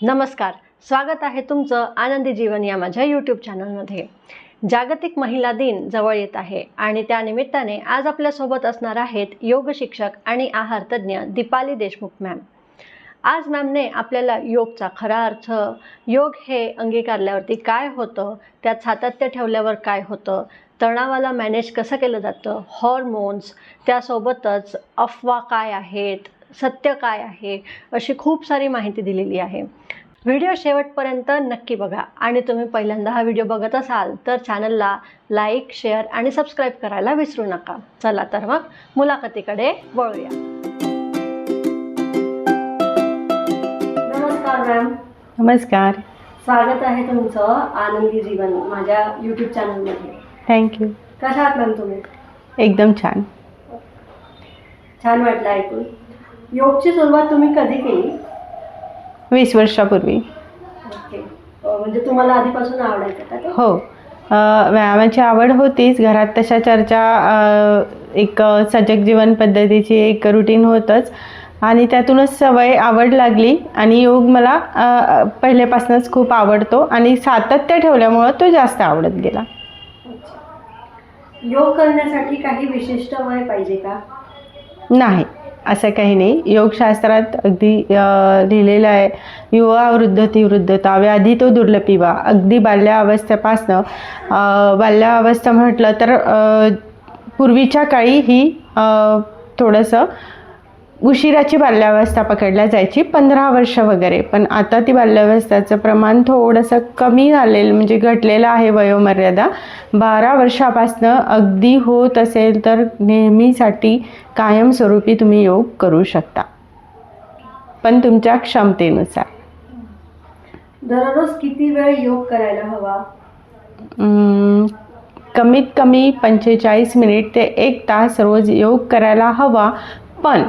नमस्कार, स्वागत आहे तुमचं आनंदी जीवन या माझ्या यूट्यूब चॅनलमध्ये। जागतिक महिला दिन जवळ येत आहे आणि त्या निमित्ताने आज आपल्यासोबत असणार आहेत योग शिक्षक आणि आहार तज्ज्ञ दीपाली देशमुख मॅम। आज मॅमने आपल्याला योगचा खरा अर्थ, योग हे अंगीकारल्यावरती काय होतं, त्यात सातत्य ठेवल्यावर काय होतं, तणावाला मॅनेज कसं केलं जातं, हॉर्मोन्स, त्यासोबतच अफवा काय आहेत, सत्य काय आहे, अशी खूप सारी माहिती दिलेली आहे। व्हिडिओ शेवटपर्यंत नक्की बघा आणि तुम्ही पहिल्यांदा हा व्हिडिओ बघत असाल तर चॅनलला लाईक, शेअर आणि सबस्क्राईब करायला विसरू नका। चला तर मग मुलाखतीकडे वळूया। नमस्कार मॅम। नमस्कार, स्वागत आहे तुमचं आनंदी जीवन माझ्या यूट्यूब चॅनलमध्ये। थँक्यू। कशा आहात मॅम तुम्ही? एकदम छान। छान वाटलं ऐकून। योगची सुरुवात तुम्ही कधी केली? 20 वर्षापूर्वी। ओके, म्हणजे तुम्हाला आधीपासून आवडायचं का ते? हो, व्यायामाची आवड होतीच। घरात तशा चर्चा, एक सजग जीवन पद्धतीची एक रुटीन होतंच आणि त्यातूनच सवय, आवड लागली आणि योग मला पहिल्यापासूनच खूप आवडतो आणि सातत्य ठेवल्यामुळं तो जास्त आवडत गेला। योग करण्यासाठी काही विशिष्ट वय पाहिजे का? नाही, असं काही नाही। योगशास्त्रात अगदी लिहिलेलं आहे, युवा वृद्धती वृद्धता व्याधी तो दुर्लभी वा। अगदी बाल्यावस्थेपासनं, बाल्यावस्था म्हटलं तर पूर्वीच्या काळी ही थोडंसं उशिराची बाल्यावस्था पकडल्या जायची, 15 वर्ष वगैरे। पण आता ती बाल्यावस्थेचं प्रमाण थोडंसं कमी झालेलं, म्हणजे घटलेलं आहे वयोमर्यादा। 12 वर्षापासनं अगदी होत असेल तर नेहमीसाठी कायमस्वरूपी तुम्ही योग करू शकता, पण तुमच्या क्षमतेनुसार। दररोज किती वेळ योग करायला हवा? कमीत कमी 45 मिनिट ते 1 तास रोज योग करायला हवा। पण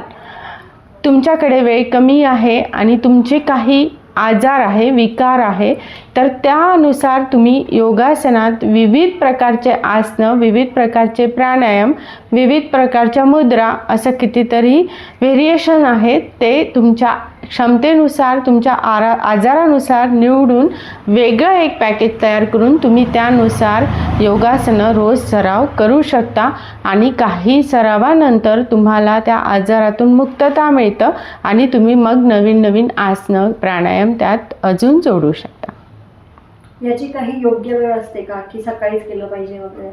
तुमच्याकडे वेळ कमी आहे आणि तुमचे काही आजार आहे, विकार आहे, तर त्यानुसार तुम्ही योगासनात विविध प्रकारचे आसनं, विविध प्रकारचे प्राणायाम, विविध प्रकारच्या मुद्रा, असं कितीतरी व्हेरिएशन आहेत, ते तुमच्या क्षमतेनुसार, तुमच्या आजारानुसार निवडून वेगळं एक पॅकेज तयार करून तुम्ही त्यानुसार योगासनं रोज सराव करू शकता आणि काही सरावानंतर तुम्हाला त्या आजारातून मुक्तता मिळतं आणि तुम्ही मग नवीन नवीन आसनं, प्राणायाम त्यात अजून जोडू शकता। याची काही योग्य वेळ असते का, की सकाळीच केलं पाहिजे वगैरे?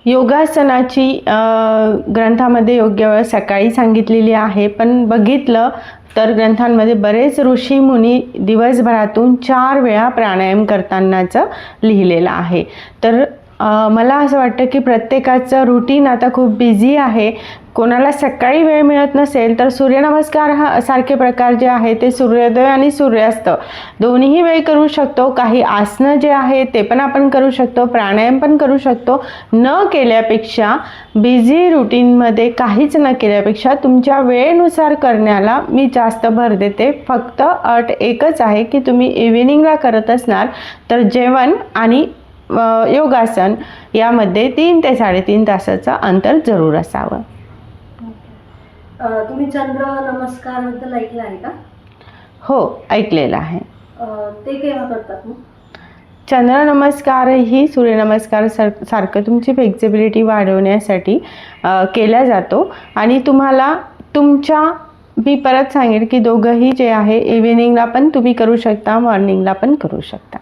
योगासनाची ग्रंथामध्ये योग्य वेळ सकाळी सांगितलेली आहे, पण बघितलं तर ग्रंथांमध्ये बरेच ऋषी मुनी दिवसभरातून 4 वेळा प्राणायाम करतानाचं लिहिलेलं आहे। तर मला असं वाटतं की प्रत्येकाचं रुटीन आता खूप बिझी आहे। कोणाला सकाळी वेळ मिळत नसेल तर सूर्यनमस्कार सारखे प्रकार जे आहे ते सूर्योदय आणि सूर्यास्त दोन्हीही वेळ करू शकतो। काही आसनं जे आहे ते पण आपण करू शकतो, प्राणायाम पण करू शकतो। न केल्यापेक्षा, बिझी रुटीनमध्ये काहीच न केल्यापेक्षा तुमच्या वेळेनुसार करण्याला मी जास्त भर देते। फक्त अट एकच आहे की तुम्ही इव्हिनिंगला करत असणार तर जेवण आणि योगासन यामध्ये 3 ते 3.5 तासाचं अंतर जरूर असावं। तुम्ही चंद्र नमस्काराबद्दल ऐकलं आहे का? हो, ऐकलेलं आहे। ते केव्हा करतात मग? चंद्र नमस्कार ही सूर्यनमस्कार सारखं तुमची फ्लेक्झिबिलिटी वाढवण्यासाठी केला जातो आणि तुम्हाला मी परत सांगेन की दोघंही जे आहे इव्हिनिंगला पण तुम्ही करू शकता, मॉर्निंगला पण करू शकता।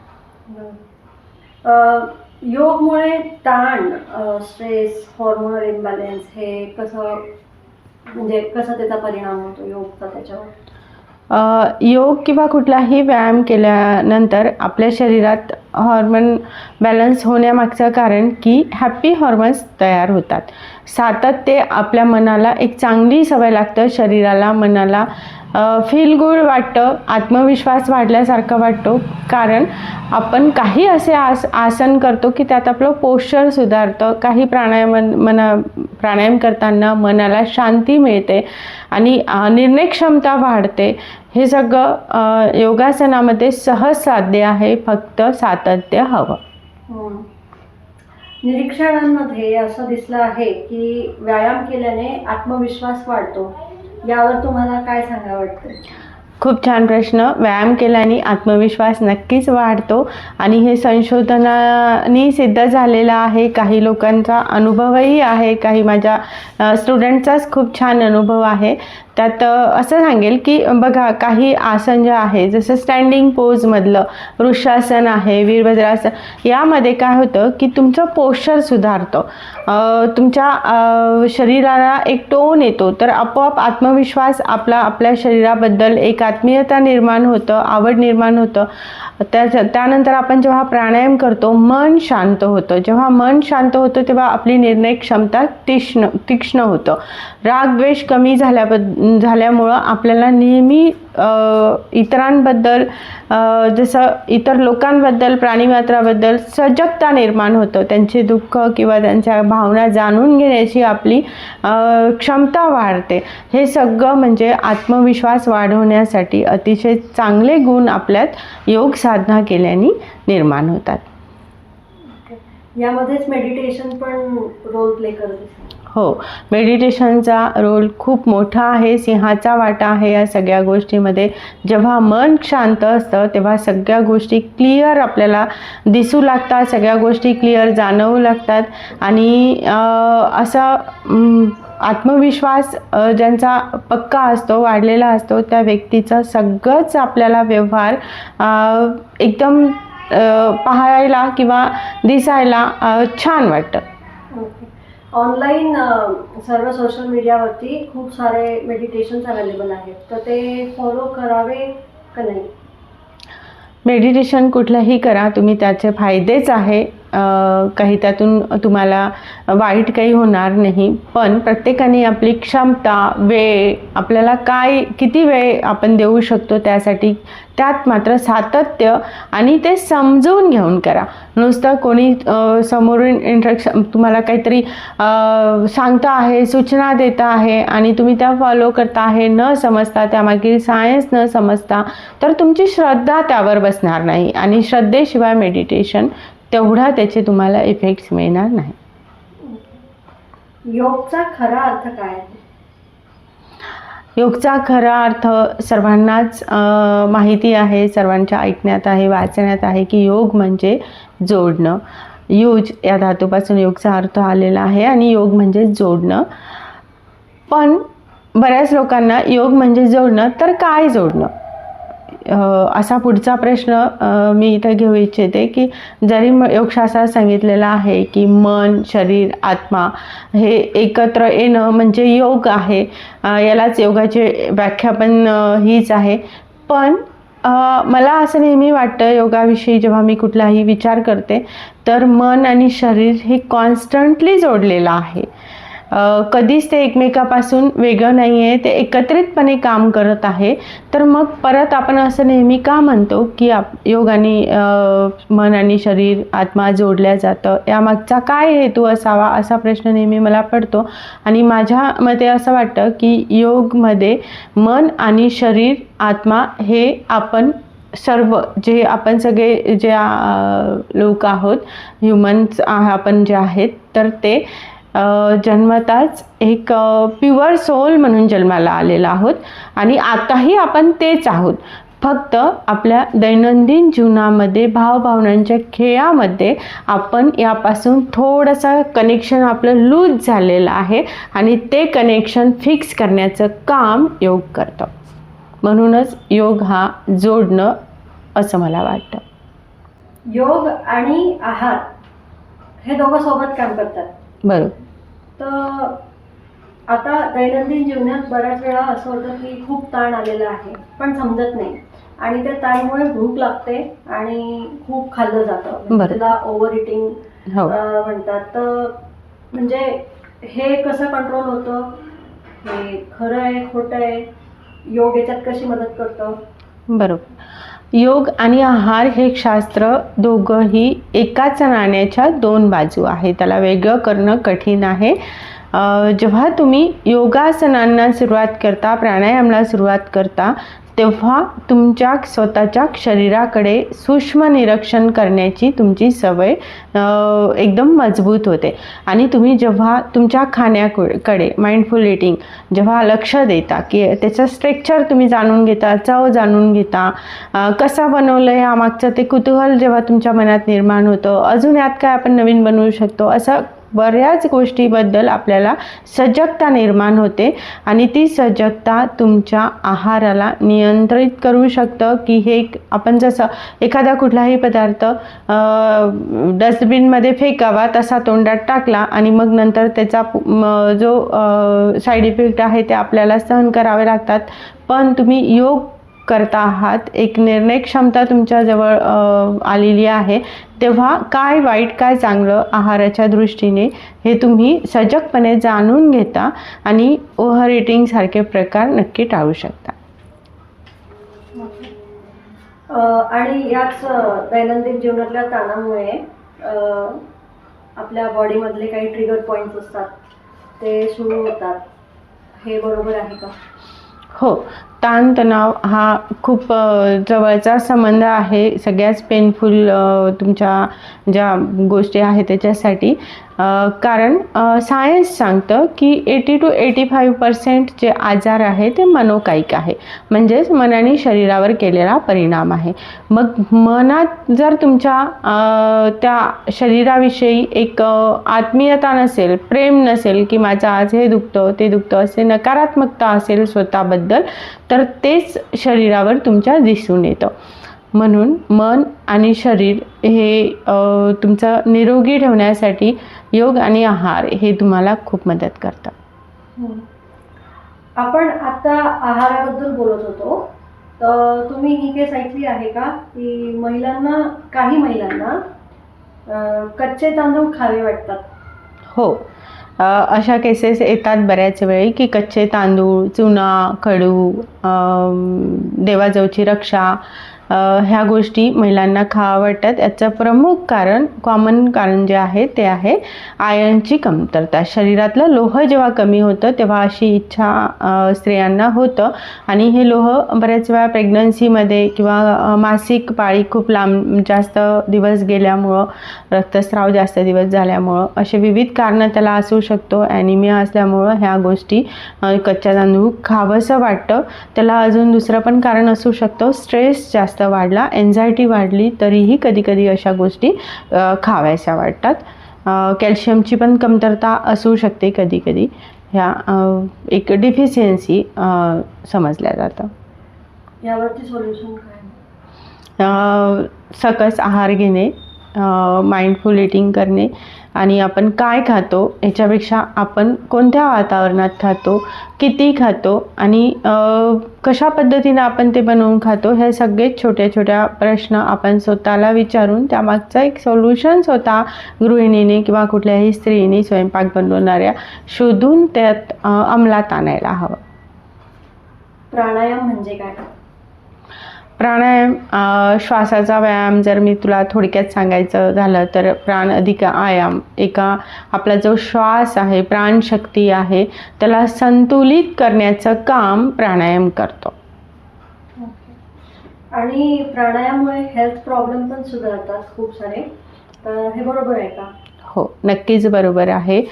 योगमुळे ताण, स्ट्रेस, हॉर्मोनल इम्बॅलन्स हे कसं त्याचा परिणाम होतो योगचा त्याच्यावर? योग किंवा कुठलाही व्यायाम केल्यानंतर आपल्या शरीरात हॉर्मोन बॅलन्स होण्यामागचं कारण की हॅपी हॉर्मोन्स तयार होतात। सातत्य आपल्या मनाला एक चांगली सवय लागतं, शरीराला, मनाला फील गुड वाटतं, आत्मविश्वास वाढल्यासारखं वाटतो। कारण आपण काही असे आसन करतो की त्यात आपलं पोश्चर सुधारतं। काही प्राणायाम करताना मनाला शांती मिळते आणि निर्णय क्षमता वाढते। हे सगळं योगासनामध्ये सहज साध्य आहे, फक्त सातत्य हवं। निरीक्षणांमध्ये असं दिसलं आहे की व्यायाम केल्याने आत्मविश्वास वाढतो, यावर तुम्हाला काय सांगावं वाटतं? खूप छान प्रश्न. व्यायाम केल्याने आत्मविश्वास नक्कीच वाढतो आणि हे संशोधनाने सिद्ध झालेलं आहे. काही लोकांचा अनुभवही आहे, काही माझ्या स्टुडंटचाच खूप छान अनुभव आहे. त्यात असं सांगेल की बघा, काही आसन जे आहे, जसं स्टँडिंग पोजमधलं वृक्षासन आहे, वीरभद्रासन, यामध्ये काय होतं की तुमचं पोश्चर सुधारतं, तुमच्या शरीराला एक टोन येतो, तर आपोआप आत्मविश्वास आपल्या शरीराबद्दल एक आत्मीयता निर्माण होतं, आवड निर्माण होतं. त्यानंतर आपण जेव्हा प्राणायाम करतो, मन शांत होतं. जेव्हा मन शांत होतं तेव्हा आपली निर्णय क्षमता तीक्ष्ण होतं. राग द्वेष कमी झाल्यामुळं आपल्याला नेहमी इतरांबद्दल, जसं इतर लोकांबद्दल, प्राणीमात्राबद्दल सजगता निर्माण होतं. त्यांचे दुःख किंवा त्यांच्या भावना जाणून घेण्याची आपली क्षमता वाढते. हे सगळं म्हणजे आत्मविश्वास वाढवण्यासाठी अतिशय चांगले गुण आपल्यात योग साधना केल्याने निर्माण होतात. यामध्येच मेडिटेशन पण रोल प्ले करते. हो, मेडिटेशनचा रोल खूप मोठा आहे, सिंहाचा वाटा आहे या सगळ्या गोष्टीमध्ये. जेव्हा मन शांत असतं तेव्हा सगळ्या गोष्टी क्लिअर आपल्याला दिसू लागतात, सगळ्या गोष्टी क्लिअर जाणवू लागतात आणि असा आत्मविश्वास ज्यांचा पक्का असतो, वाढलेला असतो, त्या व्यक्तीचा सगळंच आपल्याला व्यवहार एकदम पाहायला किंवा दिसायला छान वाटतं. ऑनलाईन सर्व सोशल मीडियावरती खूप सारे मेडिटेशन्स अवेलेबल आहेत, तर ते फॉलो करावे का नाही? मेडिटेशन कुठलंही करा तुम्ही, त्याचे फायदेच आहे. काही त्यातून तुम्हाला वाईट काही होणार नाही. पण प्रत्येकाने आपली क्षमता, वेळ, आपल्याला किती वेळ आपण देऊ शकतो त्यासाठी, त्यात मात्र सातत्य आणि ते समजून घेऊन करा. नुसतं कोणी समोरून इंस्ट्रक्शन तुम्हाला काहीतरी सांगता आहे, सूचना देता आहे आणि तुम्ही त्या फॉलो करता आहे न समजता, त्यामागील सायन्स न समजता, तर तुमची श्रद्धा त्यावर बसणार नाही आणि श्रद्धेशिवाय मेडिटेशन तेवढा त्याचे तुम्हाला इफेक्ट्स मिळणार नाही. योगचा खरा अर्थ काय आहे? योगचा खरा अर्थ सर्वांनाच माहिती आहे, सर्वांच्या ऐकण्यात आहे, वाचण्यात आहे की योग म्हणजे जोडणं. युज या धातूपासून योगचा अर्थ आलेला आहे आणि योग म्हणजे जोडणं. पण बऱ्याच लोकांना योग म्हणजे जोडणं, तर काय जोडणं, असा पुढचा प्रश्न मी इथं घेऊ इच्छिते की जरी योगशास्त्रात सांगितलेलं आहे की मन, शरीर, आत्मा हे एकत्र येणं म्हणजे योग आहे, यालाच योगाची व्याख्या पण हीच आहे. पण मला असं नेहमी वाटतं योगाविषयी जेव्हा मी कुठलाही विचार करते, तर मन आणि शरीर हे कॉन्स्टंटली जोडलेलं आहे. कधीच ते एकमेकापासून वेगळं नाही आहे, ते एकत्रितपणे काम करत आहे. तर मग परत आपण असं नेहमी का म्हणतो की योग आणि मन आणि शरीर, आत्मा जोडल्या जातं, यामागचा काय हेतू असावा, असा प्रश्न नेहमी मला पडतो. आणि माझ्या मते असं वाटतं की योगमध्ये मन आणि शरीर, आत्मा हे आपण सर्व जे आपण सगळे जे लोक आहोत, ह्युमन्स आपण जे आहेत, तर ते जन्मताच एक प्युअर सोल म्हणून जन्माला आलेला आहोत आणि आताही आपण तेच आहोत. फक्त आपल्या दैनंदिन जीवनामध्ये, भावभावनांच्या खेळामध्ये आपण यापासून थोडंसं कनेक्शन आपलं लूज झालेलं आहे आणि ते कनेक्शन फिक्स करण्याचं काम योग करतं. म्हणूनच योग हा जोडणं असं मला वाटतं. योग आणि आहार हे दोघं सोबत काम करतात. बरोबर. तर आता दैनंदिन जीवनात बऱ्याच वेळा असं होतं की खूप ताण आलेला आहे पण समजत नाही आणि त्या ताणामुळे भूक लागते आणि खूप खाल्लं जातं, त्याला ओव्हर इटिंग म्हणतात. तर म्हणजे हे कसं कंट्रोल होतं, हे खरं आहे खोटं आहे, योग याच्यात कशी मदत करतं? बरोबर. योग आणि आहार हे शास्त्र दोघंही एकाच नाण्याच्या दोन बाजू आहे, त्याला वेगळं करणं कठीण आहे. जेव्हा तुम्ही योगासनांना सुरुवात करता, प्राणायामाला सुरुवात करता, तेव्हा तुमच्या स्वतःच्या शरीराकडे सूक्ष्म निरीक्षण करण्याची तुमची सवय एकदम मजबूत होते. आणि तुम्ही जेव्हा तुमच्या खाण्याकडे माइंडफुल ईटिंग जेव्हा लक्ष देता, की त्याचं स्ट्रक्चर तुम्ही जाणून घेता, चव जाणून घेता, कसा बनवलं आहे मागचं ते कुतूहल जेव्हा तुमच्या मनात निर्माण होतं, अजून यात काय आपण नवीन बनवू शकतो, असं बऱ्याच गोष्टीबद्दल आपल्याला सजगता निर्माण होते. आणि ती सजगता तुमच्या आहाराला नियंत्रित करू शकतं, की हे आपण जसं एखादा कुठलाही पदार्थ डस्टबिनमध्ये फेकावा तसा तोंडात टाकला आणि मग नंतर त्याचा जो साईड इफेक्ट आहे ते आपल्याला सहन करावे लागतात. पण तुम्ही योग करता आहात, एक निर्णय क्षमता तुमच्याजवळ आलेली आहे, तेव्हा काय वाईट काय चांगलं आहाराच्या दृष्टीने हे तुम्ही सजगपणे जाणून घेता आणि ओव्हर ईटिंग सारखे प्रकार नक्की टाळू शकता. आणि याच दैनंदिन जीवनातल्या ताणामुळे आपल्या बॉडीमधले काही ट्रिगर पॉईंट्स असतात ते सुरू होतात, हे बरोबर आहे का? हो, ताणतणाव हा खूप जवळचा संबंध आहे सगळ्याच पेनफुल तुमच्या ज्या गोष्टी आहेत त्याच्यासाठी. कारण सायन्स सांगतं की 80 to 85% जे आजार आहे ते मनोकायिक आहे, म्हणजेच मनाने शरीरावर केलेला परिणाम आहे. मग मनात जर तुमच्या त्या शरीराविषयी एक आत्मीयता नसेल, प्रेम नसेल, की माझं आज हे दुखतं ते दुखतं असे नकारात्मकता असेल स्वतःबद्दल, तर तेच शरीरावर तुमच्या दिसून येतं. म्हणून मन आणि शरीर हे तुमचं निरोगी ठेवण्यासाठी योग आणि आहार हे तुम्हाला खूप मदत करतात. आपण आता आहाराबद्दल बोलत होतो, तर तुम्ही ही केस ऐकली आहे का की काही महिलांना कच्चे तांदूळ खावे वाटतात? हो, अशा केसेस येतात बऱ्याच वेळी की कच्चे तांदूळ, चुना, कडू, देवाजवळची रक्षा ह्या गोष्टी महिलांना खावा वाटतात. याचं प्रमुख कारण, कॉमन कारण जे आहे ते आहे आयर्नची कमतरता. शरीरातलं लोह जेव्हा कमी होतं तेव्हा अशी इच्छा स्त्रियांना होतं आणि हे लोह बऱ्याच वेळा प्रेग्नन्सीमध्ये किंवा मासिक पाळी खूप लांब जास्त दिवस गेल्यामुळं, रक्तस्राव जास्त दिवस झाल्यामुळं, असे विविध कारणं त्याला असू शकतो. ॲनिमिया असल्यामुळं ह्या गोष्टी कच्चा तांदूळ खावंसं वाटतं. त्याला अजून दुसरं पण कारण असू शकतं, स्ट्रेस जास्त वाढला, एन्झायटी वाढली तरीही कधी कधी अशा गोष्टी खाव्याशा वाटतात. कॅल्शियमची पण कमतरता असू शकते कधी कधी, ह्या एक डिफिशियन्सी समजल्या जातं. यावरती सोल्युशन काय? सकस आहार घेणे, माइंडफुल ईटिंग करणे आणि आपण काय खातो याच्यापेक्षा आपण कोणत्या वातावरणात खातो, किती खातो आणि कशा पद्धतीनं आपण ते बनवून खातो, हे सगळे छोट्या छोट्या प्रश्न आपण स्वतःला विचारून त्यामागचं एक सोल्युशन स्वतः गृहिणीने किंवा कुठल्याही स्त्रीने स्वयंपाक बनवणाऱ्या शोधून त्यात अंमलात आणायला हवं. प्राणायाम म्हणजे काय? प्राणायाम श्वासाचा व्यायाम जर मी तुला थोडक्यात सांगायचं झालं तर प्राण अधिक आयाम, एका आपला जो श्वास आहे, प्राणशक्ती आहे, त्याला संतुलित करण्याचं काम प्राणायाम करतो. आणि प्राणायामामुळे हेल्थ प्रॉब्लेम पण सुधारतात खूप सारे, तर हे बरोबर आहे का? हो, नक्कीच बरोबर आहे.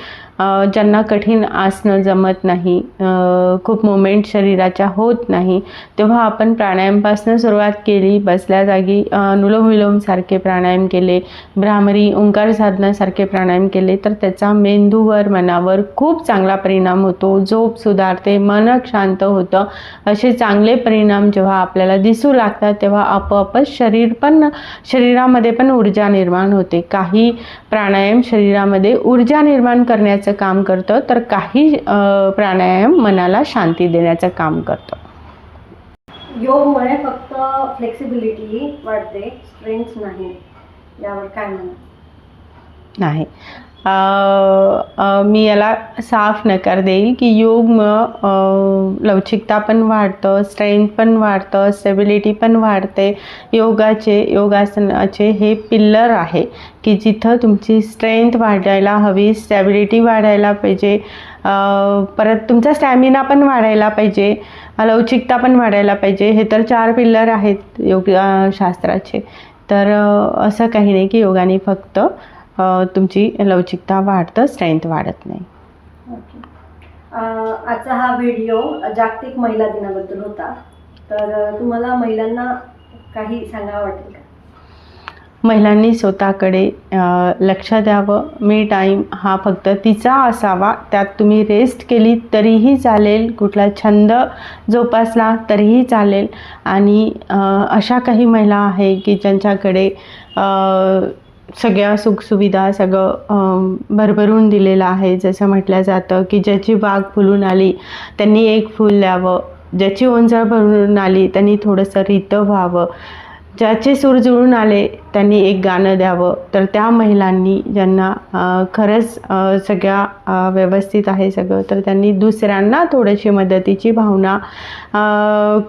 ज्यांना कठीण आसनं जमत नाही, खूप मुवमेंट शरीराच्या होत नाही, तेव्हा आपण प्राणायामपासून सुरुवात केली, बसल्या जागी अनुलोम विलोमसारखे प्राणायाम केले, भ्रामरी ओंकार साधनासारखे प्राणायाम केले, तर त्याचा मेंदूवर, मनावर खूप चांगला परिणाम होतो. झोप सुधारते, मन शांत होतं. असे चांगले परिणाम जेव्हा आपल्याला दिसू लागतात तेव्हा आपोआपच शरीरामध्ये पण ऊर्जा निर्माण होते. काही प्राणायाम शरीरामध्ये ऊर्जा निर्माण करण्याचं काम करतं, तर काही प्राणायाम मनाला शांती देण्याचं काम करतं. योगमुळे फक्त फ्लेक्सिबिलिटी वाढते, स्ट्रेंथ नाही, यावर काय म्हणा? नाही, मी याला साफ नकार देईल की योगमुळं लवचिकता पण वाढतं, स्ट्रेंथ पण वाढतं, स्टेबिलिटी पण वाढते. योगासनाचे हे पिल्लर आहे की जिथं तुमची स्ट्रेंथ वाढायला हवी, स्टॅबिलिटी वाढायला पाहिजे, परत तुमचा स्टॅमिना पण वाढायला पाहिजे, लवचिकता पण वाढायला पाहिजे. हे तर 4 पिल्लर आहेत योग शास्त्राचे. तर असं काही नाही की योगाने फक्त तुमची लवचिकता वाढतं, स्ट्रेंथ वाढत नाही. आजचा हा व्हिडिओ जागतिक महिला दिनाबद्दल होता. तर तुम्हाला महिलांना काही सांगावं वाटेल का? महिलांनी स्वतःकडे लक्ष द्यावं. मी टाईम हा फक्त तिचा असावा. त्यात तुम्ही रेस्ट केली तरीही चालेल, कुठला छंद जोपासला तरीही चालेल. आणि अशा काही महिला आहे की ज्यांच्याकडे सगळ्या सुखसुविधा सगळं भरभरून दिलेलं आहे. जसं म्हटलं जातं की ज्याची बाग फुलून आली त्यांनी एक फूल द्यावं, ज्याची ओंजळ भरून आली त्यांनी थोडंसं रितं व्हावं, ज्याचे सूर जुळून आले त्यांनी एक गाणं द्यावं. तर त्या महिलांनी ज्यांना खरंच सगळ्या व्यवस्थित आहे सगळं, तर त्यांनी दुसऱ्यांना थोडीशी मदतीची भावना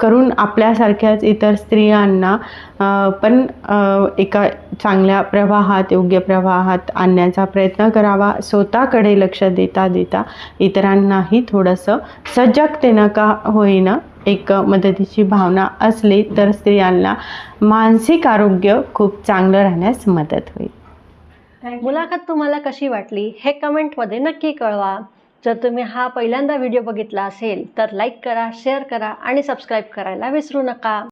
करून आपल्यासारख्याच इतर स्त्रियांना पण एका चांगल्या प्रवाहात, योग्य प्रवाहात आणण्याचा प्रयत्न करावा. स्वतःकडे लक्ष देता देता इतरांनाही थोडंसं सजगतेनं का होईना एक मदतीची भावना असली तर स्त्रियांना मानसिक आरोग्य खूप चांगलं राहण्यास मदत होईल. मुलाखत तुम्हाला कशी वाटली हे कमेंटमध्ये नक्की कळवा. जर तुम्ही हा पहिल्यांदा व्हिडिओ बघितला असेल तर लाईक करा, शेअर करा आणि सबस्क्राईब करायला विसरू नका.